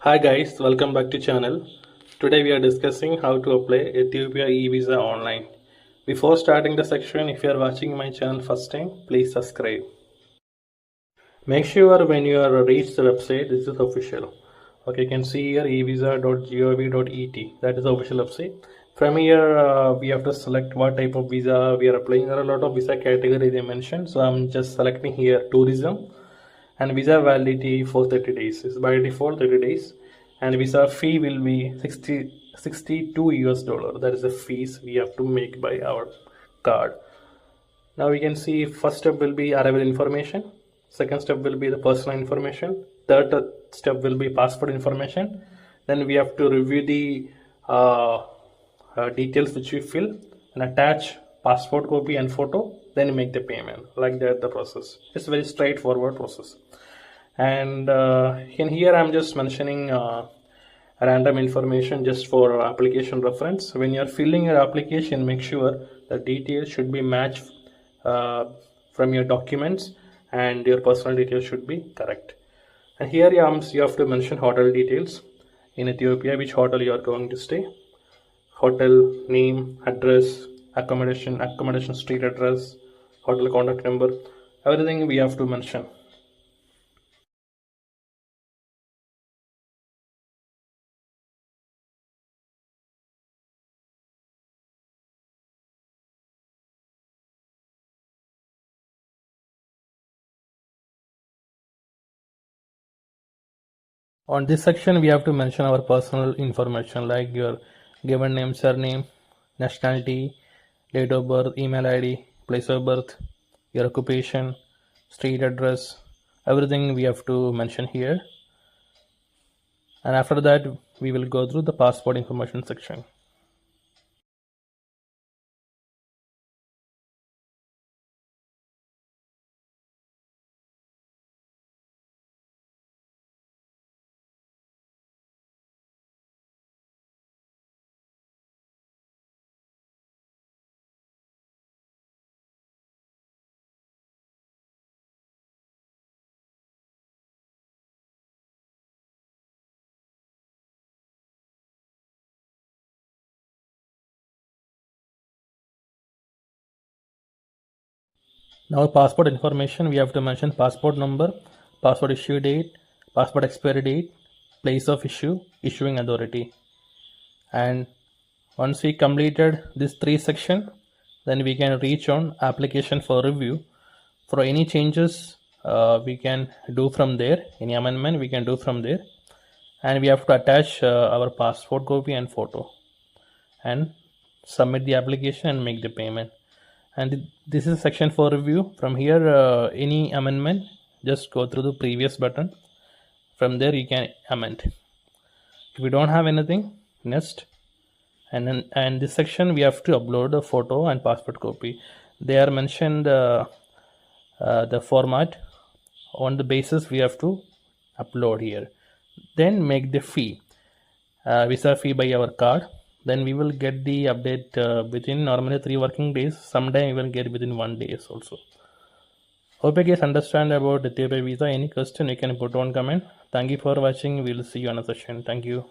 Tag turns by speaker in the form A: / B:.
A: Hi guys, welcome back to channel. Today we are discussing how to apply Ethiopia eVisa online. Before starting the section, if you are watching my channel first time, please subscribe. Make sure when you are reach the website, this is official. Okay, you can see here evisa.gov.et. That is the official website. From here, we have to select what type of visa we are applying. There are a lot of visa categories they mentioned, so I'm just selecting here tourism. And visa validity for 30 days is validity for 30 days, and visa fee will be 62 US dollar. That is the fees we have to make by our card. Now we can see first step will be arrival information, second step will be the personal information, third step will be passport information. Then we have to review the uh, details which we fill and attach passport copy and photo, then make the payment. Like that the process, it's very straightforward process. And in here I'm just mentioning random information just for application reference. When you're filling your application, make sure the details should be matched uh, from your documents, and your personal details should be correct. And here you have to mention hotel details in Ethiopia, which hotel you are going to stay, hotel name, address, accommodation street address, hotel contact number, everything we have to mention. On this section, we have to mention our personal information like your given name, surname, nationality, date of birth, email ID, place of birth, your occupation, street address, everything we have to mention here. And after that, we will go through the passport information section. Now passport information, we have to mention passport number, passport issue date, passport expiry date, place of issue, issuing authority. And once we completed this 3 section, then we can reach on application for review. For any changes we can do from there, any amendment we can do from there, and we have to attach our passport copy and photo and submit the application and make the payment. And this is section for review. From here, any amendment, just go through the previous button. From there you can amend. If we don't have anything, next. And this section we have to upload a photo and passport copy. They are mentioned the format on the basis we have to upload here. Then make the fee, visa fee by our card. Then we will get the update within normally 3 working days. Sometime we will get within 1 day also. Hope you guys understand about Ethiopia visa. Any question you can put on comment. Thank you for watching. We will see you on a session. Thank you.